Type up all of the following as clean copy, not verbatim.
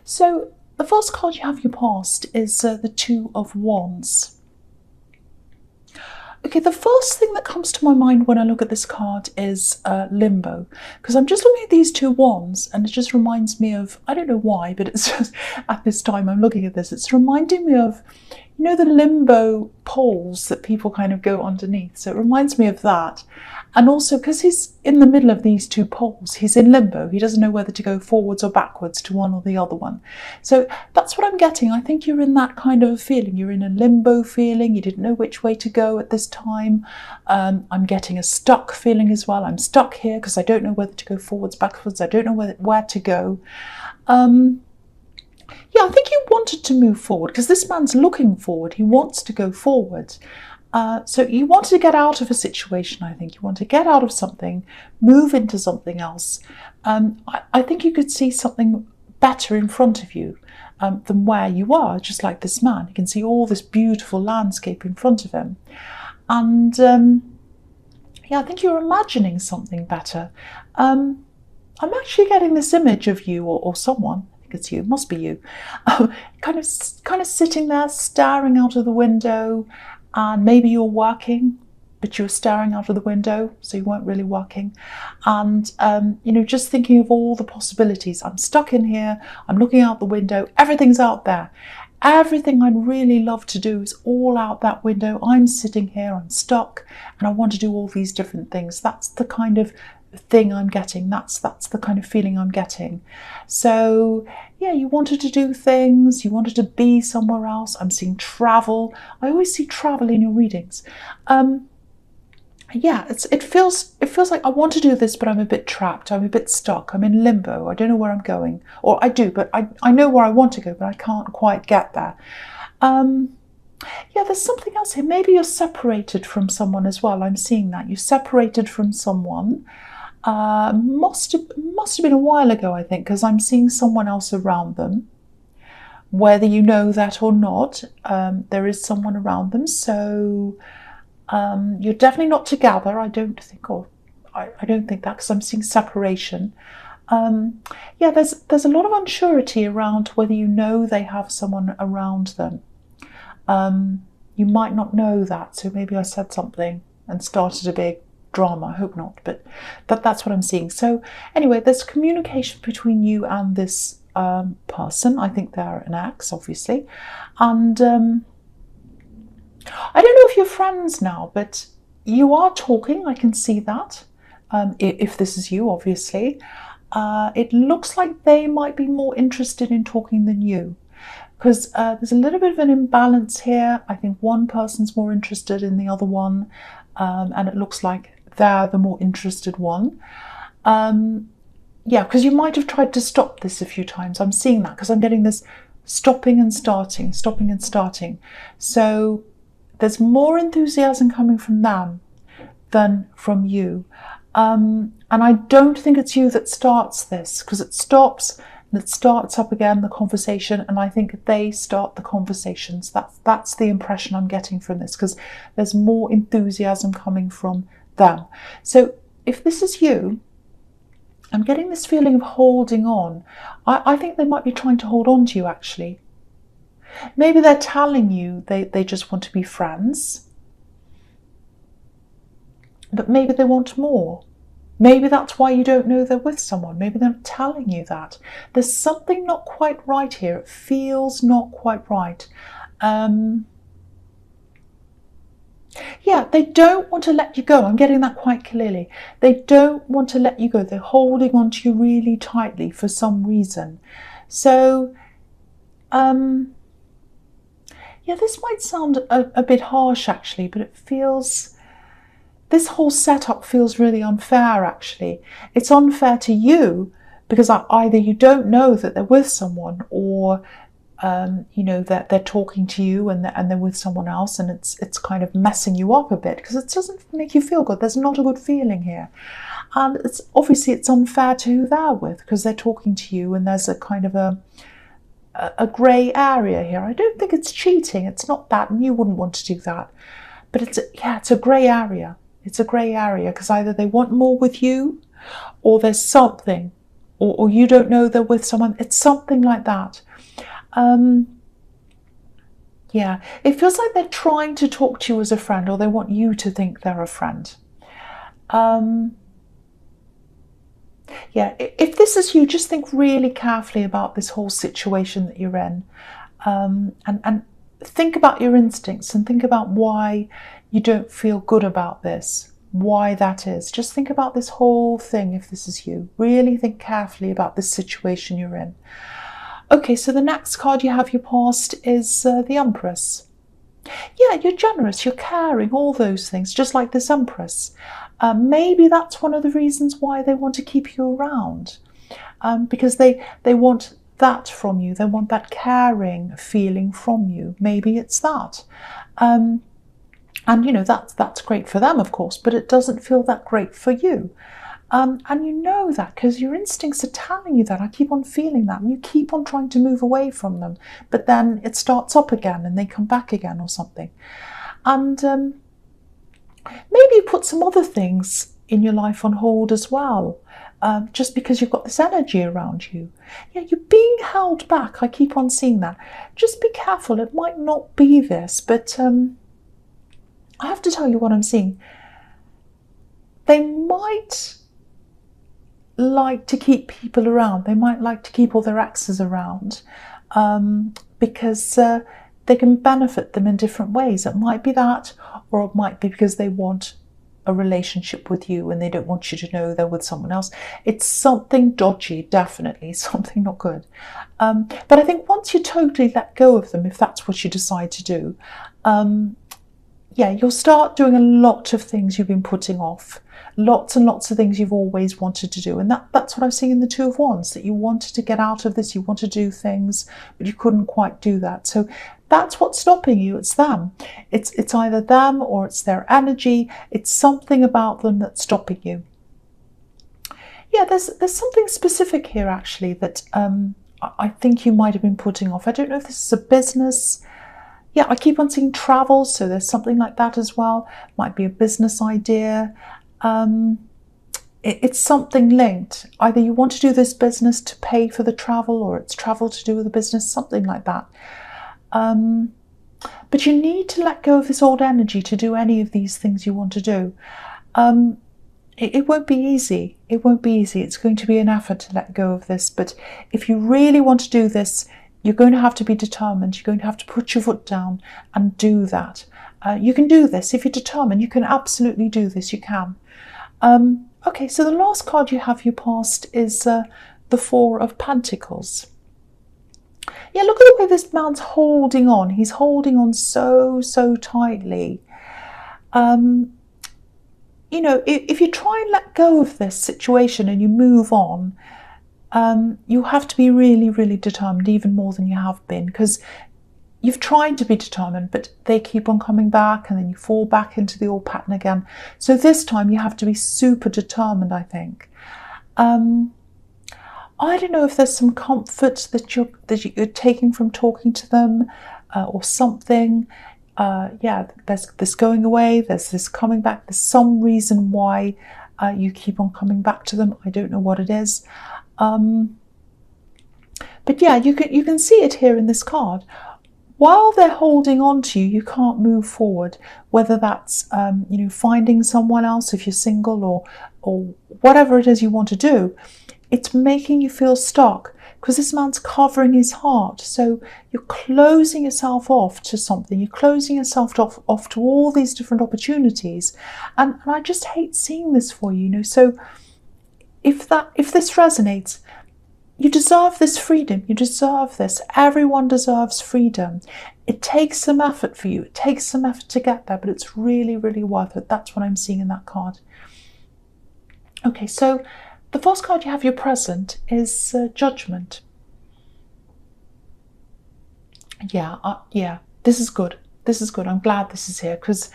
So the first card you have your past is the Two of Wands. Okay, the first thing that comes to my mind when I look at this card is limbo, because I'm just looking at these two wands and it just reminds me of, I don't know why, but it's just at this time I'm looking at this, it's reminding me of, you know, the limbo poles that people kind of go underneath. So it reminds me of that. And also because he's in the middle of these two poles, he's in limbo. He doesn't know whether to go forwards or backwards to one or the other one. So that's what I'm getting. I think you're in that kind of a feeling. You're in a limbo feeling. You didn't know which way to go at this time. I'm getting a stuck feeling as well. I'm stuck here because I don't know whether to go forwards, backwards. I don't know where to go. Yeah, I think you wanted to move forward because this man's looking forward. He wants to go forward. So you wanted to get out of a situation, I think. You want to get out of something, move into something else. I think you could see something better in front of you than where you are, just like this man. You can see all this beautiful landscape in front of him. And yeah, I think you're imagining something better. I'm actually getting this image of you or someone. It's you, it must be you, kind of sitting there staring out of the window, and maybe you're working but you're staring out of the window, so you weren't really working, and you know, just thinking of all the possibilities. I'm stuck in here, I'm looking out the window, everything's out there, everything I'd really love to do is all out that window. I'm sitting here, I'm stuck, and I want to do all these different things. That's the kind of thing I'm getting. That's the kind of feeling I'm getting. So yeah, you wanted to do things, you wanted to be somewhere else. I'm seeing travel. I always see travel in your readings. Yeah, it feels like I want to do this, but I'm a bit trapped, I'm a bit stuck, I'm in limbo, I don't know where I'm going. Or I do, but I know where I want to go, but I can't quite get there. Yeah, there's something else here. Maybe you're separated from someone as well. I'm seeing that you're separated from someone. Must have been a while ago, I think, because I'm seeing someone else around them. Whether you know that or not, there is someone around them. So you're definitely not together, I don't think, or I don't think that, because I'm seeing separation. Yeah, there's a lot of unsurety around whether you know they have someone around them. You might not know that, so maybe I said something and started a big drama. I hope not, but that's what I'm seeing. So anyway, there's communication between you and this person. I think they're an ex, obviously, and I don't know if you're friends now, but you are talking. I can see that. If this is you, obviously, it looks like they might be more interested in talking than you, because there's a little bit of an imbalance here. I think one person's more interested in the other one, and it looks like they're the more interested one. Yeah, because you might have tried to stop this a few times. I'm seeing that because I'm getting this stopping and starting, stopping and starting. So there's more enthusiasm coming from them than from you. And I don't think it's you that starts this, because it stops and it starts up again, the conversation, and I think they start the conversations. That's the impression I'm getting from this, because there's more enthusiasm coming from them. So if this is you, I'm getting this feeling of holding on. I think they might be trying to hold on to you, actually. Maybe they're telling you they just want to be friends, but maybe they want more. Maybe that's why you don't know they're with someone. Maybe they're not telling you that. There's something not quite right here. It feels not quite right. Yeah, they don't want to let you go. I'm getting that quite clearly. They don't want to let you go. They're holding on to you really tightly for some reason. So, yeah, this might sound a bit harsh, actually, but it feels, this whole setup feels really unfair, actually. It's unfair to you because either you don't know that they're with someone, or you know, that they're talking to you and they're with someone else, and it's kind of messing you up a bit because it doesn't make you feel good. There's not a good feeling here, and it's unfair to who they're with because they're talking to you, and there's a kind of a grey area here. I don't think it's cheating. It's not that, and you wouldn't want to do that. But it's a grey area. It's a grey area because either they want more with you, or there's something or you don't know they're with someone. It's something like that. Yeah, it feels like they're trying to talk to you as a friend, or they want you to think they're a friend. Yeah, if this is you, just think really carefully about this whole situation that you're in, and think about your instincts and think about why you don't feel good about this, why that is. Just think about this whole thing if this is you. Really think carefully about this situation you're in. Okay, so the next card you have your past is the Empress. Yeah, you're generous, you're caring, all those things, just like this Empress. Maybe that's one of the reasons why they want to keep you around, because they want that from you. They want that caring feeling from you. Maybe it's that. And you know, that's great for them, of course, but it doesn't feel that great for you. And you know that because your instincts are telling you that. I keep on feeling that, and you keep on trying to move away from them, but then it starts up again and they come back again or something. And maybe you put some other things in your life on hold as well, just because you've got this energy around you. Yeah, you're being held back. I keep on seeing that. Just be careful. It might not be this, but I have to tell you what I'm seeing. They might like to keep people around. They might like to keep all their exes around because they can benefit them in different ways. It might be that, or it might be because they want a relationship with you and they don't want you to know they're with someone else. It's something dodgy, definitely, something not good. But I think once you totally let go of them, if that's what you decide to do, yeah, you'll start doing a lot of things you've been putting off. Lots and lots of things you've always wanted to do. And that's what I've seen in the Two of Wands, that you wanted to get out of this, you want to do things, but you couldn't quite do that. So that's what's stopping you. It's them. It's either them or it's their energy. It's something about them that's stopping you. Yeah, there's something specific here, actually, that I think you might have been putting off. I don't know if this is a business. Yeah, I keep on seeing travel, so there's something like that as well. Might be a business idea. It's something linked. Either you want to do this business to pay for the travel, or it's travel to do with the business, something like that. But you need to let go of this old energy to do any of these things you want to do. It won't be easy. It won't be easy. It's going to be an effort to let go of this. But if you really want to do this, you're going to have to be determined. You're going to have to put your foot down and do that. You can do this. If you're determined, you can absolutely do this. You can. Okay, so the last card you have your past is the Four of Pentacles. Yeah, look at the way this man's holding on. He's holding on so tightly. You know, if you try and let go of this situation and you move on, you have to be really determined, even more than you have been, because you've tried to be determined, but they keep on coming back and then you fall back into the old pattern again. So this time you have to be super determined, I think. I don't know if there's some comfort that you're taking from talking to them or something. Yeah, there's this going away, there's this coming back, there's some reason why you keep on coming back to them. I don't know what it is. But yeah, you can see it here in this card. While they're holding on to you, you can't move forward, whether that's you know, finding someone else if you're single, or whatever it is you want to do. It's making you feel stuck because this man's covering his heart. So you're closing yourself off to something. You're closing yourself off to all these different opportunities. And I just hate seeing this for you, you know. So if this resonates, you deserve this freedom. You deserve this. Everyone deserves freedom. It takes some effort for you. It takes some effort to get there, but it's really worth it. That's what I'm seeing in that card. Okay, so the first card you have your present is Judgment. Yeah, this is good. This is good. I'm glad this is here, because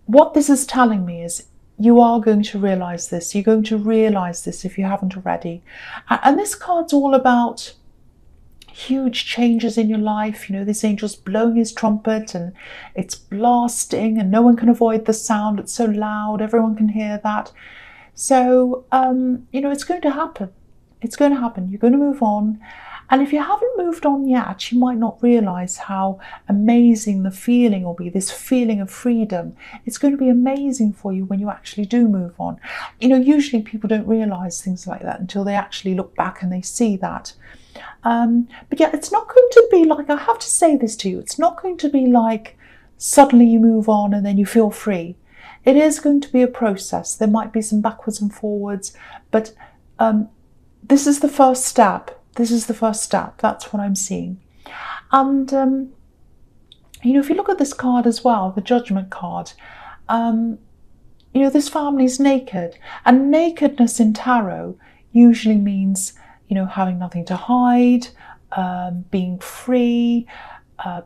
what this is telling me is you are going to realize this. You're going to realize this if you haven't already. And this card's all about huge changes in your life. You know, this angel's blowing his trumpet and it's blasting and no one can avoid the sound. It's so loud, everyone can hear that. So, you know, it's going to happen. It's going to happen. You're going to move on. And if you haven't moved on yet, you might not realise how amazing the feeling will be, this feeling of freedom. It's going to be amazing for you when you actually do move on. You know, usually people don't realise things like that until they actually look back and they see that. But yeah, it's not going to be like, I have to say this to you, it's not going to be like suddenly you move on and then you feel free. It is going to be a process. There might be some backwards and forwards, but this is the first step. This is the first step. That's what I'm seeing. And, you know, if you look at this card as well, the Judgment card, you know, this family's naked. And nakedness in tarot usually means, you know, having nothing to hide, being free,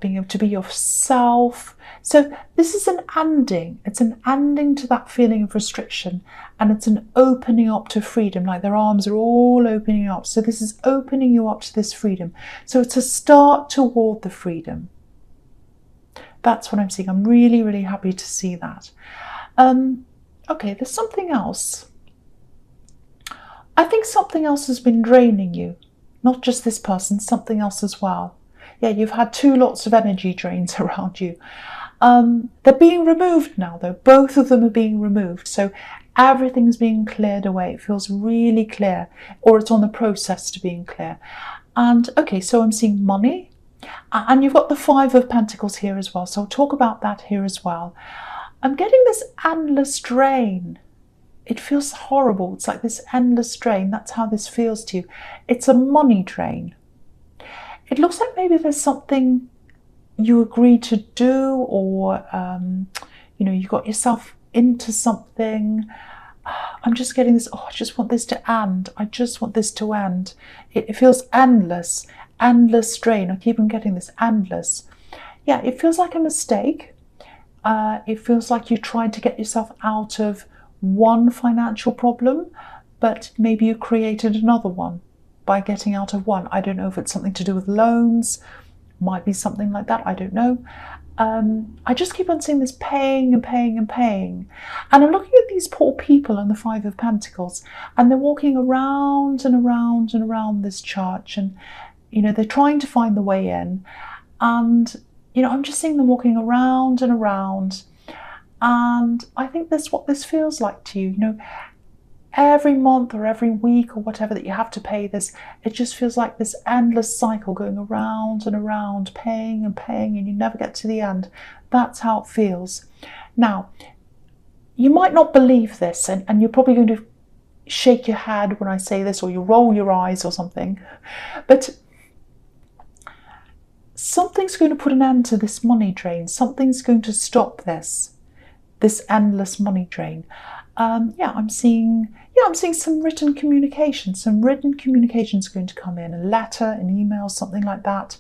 being able to be yourself. So this is an ending. It's an ending to that feeling of restriction, and it's an opening up to freedom, like their arms are all opening up. So this is opening you up to this freedom. So it's a start toward the freedom. That's what I'm seeing. I'm really, really happy to see that. Okay, there's something else. I think something else has been draining you. Not just this person, something else as well. Yeah, you've had two lots of energy drains around you. They're being removed now, though. Both of them are being removed. So everything's being cleared away. It feels really clear, or it's on the process to being clear. And okay, so I'm seeing money. And you've got the Five of Pentacles here as well. So I'll talk about that here as well. I'm getting this endless drain. It feels horrible. It's like this endless drain. That's how this feels to you. It's a money drain. It looks like maybe there's something you agreed to do, or, you know, you got yourself into something. I'm just getting this, oh, I just want this to end. I just want this to end. It feels endless, endless strain. I keep on getting this endless. Yeah, it feels like a mistake. It feels like you tried to get yourself out of one financial problem, but maybe you created another one by getting out of one. I don't know if it's something to do with loans, might be something like that, I don't know. I just keep on seeing this paying and paying and paying. And I'm looking at these poor people on the Five of Pentacles, and they're walking around and around and around this church, and, you know, they're trying to find the way in. And, you know, I'm just seeing them walking around and around. And I think that's what this feels like to you, you know. Every month or every week or whatever that you have to pay this, it just feels like this endless cycle going around and around, paying and paying, and you never get to the end. That's how it feels. Now, you might not believe this, and you're probably going to shake your head when I say this, or you roll your eyes or something, but something's going to put an end to this money drain. Something's going to stop this endless money drain. I'm seeing some written communication. Some written communication is going to come in, a letter, an email, something like that.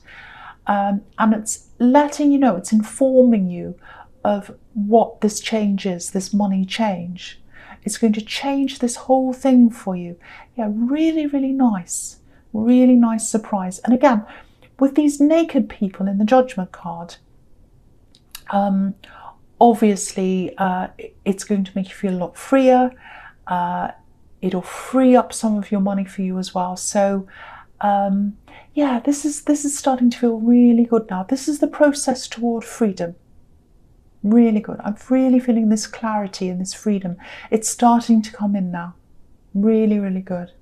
And it's letting you know, it's informing you of what this change is, this money change. It's going to change this whole thing for you. Yeah, really, really nice surprise. And again, with these naked people in the Judgment card, obviously, it's going to make you feel a lot freer. It'll free up some of your money for you as well. So, yeah, this is starting to feel really good now. This is the process toward freedom. Really good. I'm really feeling this clarity and this freedom. It's starting to come in now. Really, really good.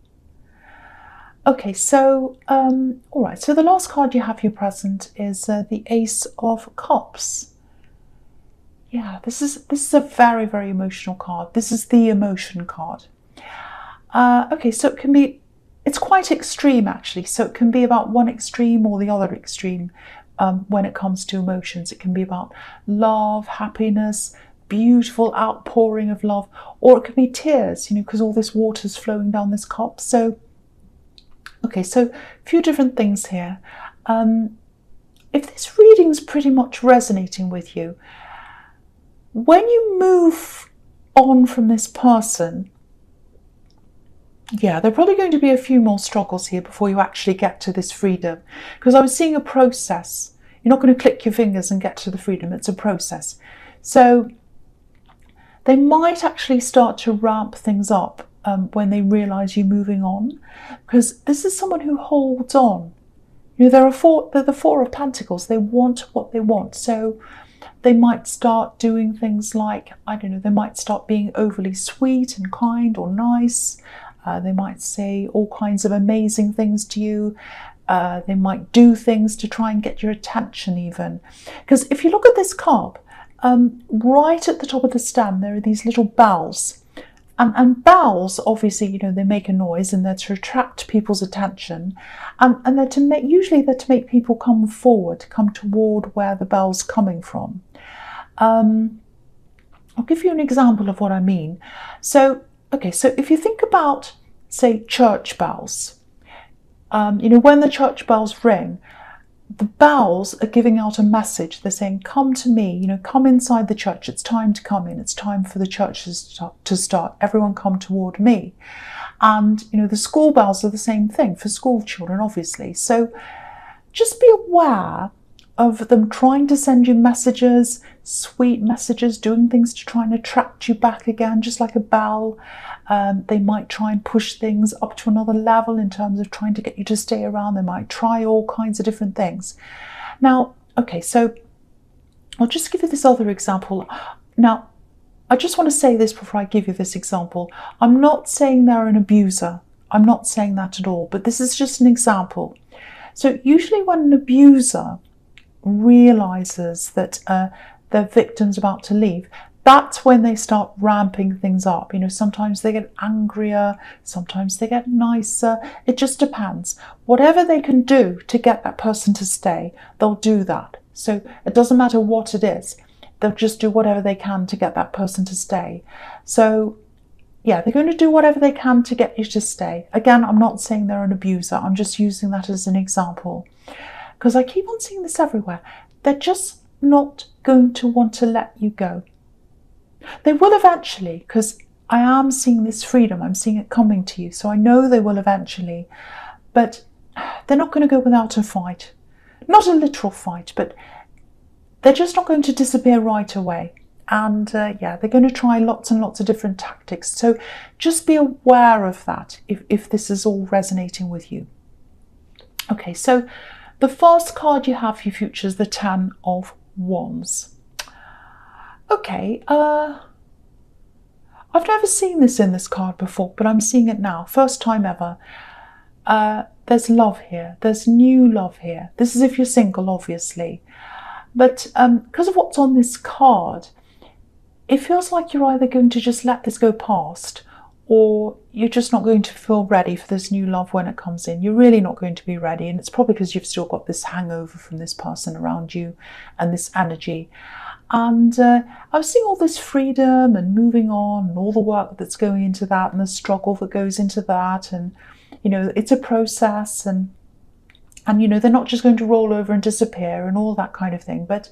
Okay, so, all right. So the last card you have here present is the Ace of Cups. Yeah, this is a very, very emotional card. This is the emotion card. Okay, so it's quite extreme actually. So it can be about one extreme or the other extreme when it comes to emotions. It can be about love, happiness, beautiful outpouring of love, or it could be tears, you know, because all this water's flowing down this cup. So, okay, so a few different things here. If this reading's pretty much resonating with you, when you move on from this person, yeah, there are probably going to be a few more struggles here before you actually get to this freedom. Because I was seeing a process. You're not going to click your fingers and get to the freedom. It's a process. So they might actually start to ramp things up when they realise you're moving on, because this is someone who holds on. You know, they're the Four of Pentacles. They want what they want. So they might start doing things like, I don't know, they might start being overly sweet and kind or nice. They might say all kinds of amazing things to you. They might do things to try and get your attention even. Because if you look at this card, right at the top of the stem, there are these little bells. And bells, obviously, you know, they make a noise and they're to attract people's attention. And they're usually they're to make people come forward, come toward where the bell's coming from. I'll give you an example of what I mean. So, okay, so if you think about, say, church bells, you know, when the church bells ring, the bells are giving out a message. They're saying, come to me, you know, come inside the church. It's time to come in. It's time for the church to start. Everyone come toward me. And, you know, the school bells are the same thing for school children, obviously. So just be aware of them trying to send you messages, sweet messages, doing things to try and attract you back again, just like a bell. They might try and push things up to another level in terms of trying to get you to stay around. They might try all kinds of different things. Now, okay, so I'll just give you this other example. Now, I just want to say this before I give you this example. I'm not saying they're an abuser. I'm not saying that at all, but this is just an example. So usually when an abuser realizes that their victim's about to leave, that's when they start ramping things up. You know, sometimes they get angrier, sometimes they get nicer. It just depends. Whatever they can do to get that person to stay, they'll do that. So it doesn't matter what it is. They'll just do whatever they can to get that person to stay. So yeah, they're going to do whatever they can to get you to stay. Again, I'm not saying they're an abuser. I'm just using that as an example, because I keep on seeing this everywhere. They're just not going to want to let you go. They will eventually, because I am seeing this freedom. I'm seeing it coming to you. So I know they will eventually, but they're not going to go without a fight. Not a literal fight, but they're just not going to disappear right away. And yeah, they're going to try lots and lots of different tactics. So just be aware of that if this is all resonating with you. Okay, so the first card you have for your future is the Ten of Wands. Okay, I've never seen this in this card before, but I'm seeing it now. First time ever. There's love here. There's new love here. This is if you're single, obviously. But because of what's on this card, it feels like you're either going to just let this go past, or you're just not going to feel ready for this new love when it comes in. You're really not going to be ready, and it's probably because you've still got this hangover from this person around you and this energy. And I was seeing all this freedom and moving on and all the work that's going into that and the struggle that goes into that. And, you know, it's a process, and you know, they're not just going to roll over and disappear and all that kind of thing. But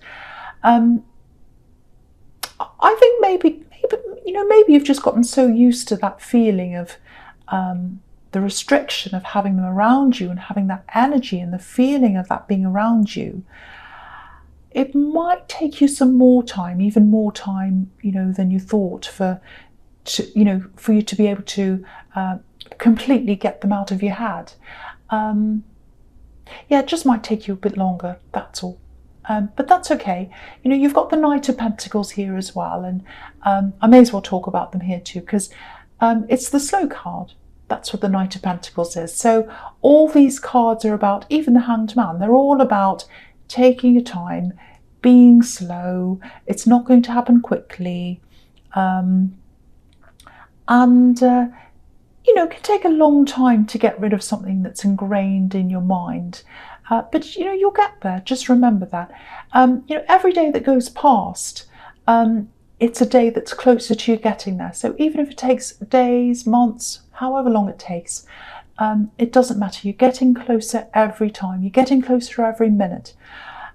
I think maybe you've just gotten so used to that feeling of the restriction of having them around you and having that energy and the feeling of that being around you. It might take you some more time, even more time, you know, than you thought for you to be able to completely get them out of your head. Yeah, it just might take you a bit longer, that's all. But that's okay. You know, you've got the Knight of Pentacles here as well, and I may as well talk about them here too, because it's the slow card. That's what the Knight of Pentacles is. So all these cards are about, even the Hanged Man, they're all about taking your time, being slow. It's not going to happen quickly. You know, it can take a long time to get rid of something that's ingrained in your mind. But, you know, you'll get there. Just remember that. You know, every day that goes past, it's a day that's closer to you getting there. So even if it takes days, months, however long it takes, it doesn't matter. You're getting closer every time. You're getting closer every minute.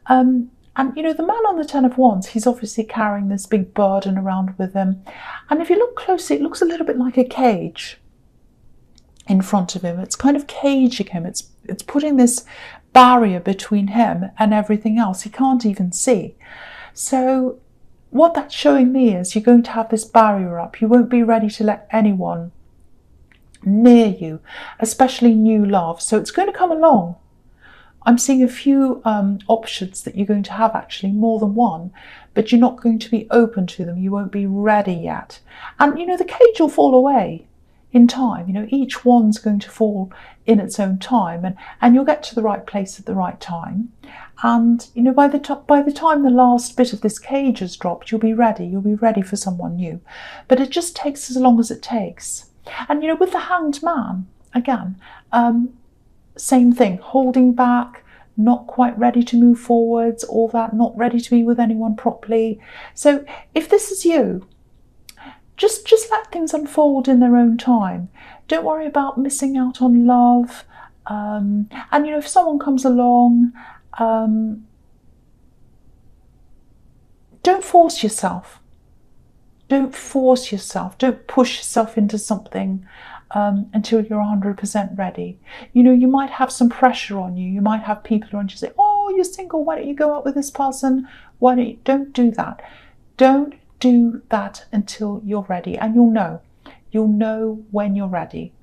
And, you know, the man on the Ten of Wands, he's obviously carrying this big burden around with him. And if you look closely, it looks a little bit like a cage in front of him. It's kind of caging him. It's putting this barrier between him and everything else. He can't even see. So what that's showing me is you're going to have this barrier up. You won't be ready to let anyone near you, especially new love. So it's going to come along. I'm seeing a few options that you're going to have, actually more than one, but you're not going to be open to them. You won't be ready yet. And the cage will fall away in time. Each one's going to fall in its own time, and you'll get to the right place at the right time. And by the time the last bit of this cage has dropped, you'll be ready. You'll be ready for someone new. But it just takes as long as it takes. And with the Hanged Man, again, same thing, holding back, not quite ready to move forwards, all that, not ready to be with anyone properly. So if this is you, just let things unfold in their own time. Don't worry about missing out on love. And if someone comes along, don't force yourself. Don't force yourself. Don't push yourself into something until you're 100% ready. You might have some pressure on you. You might have people around you say, oh, you're single, why don't you go out with this person? Don't do that. Don't do that until you're ready. And you'll know when you're ready.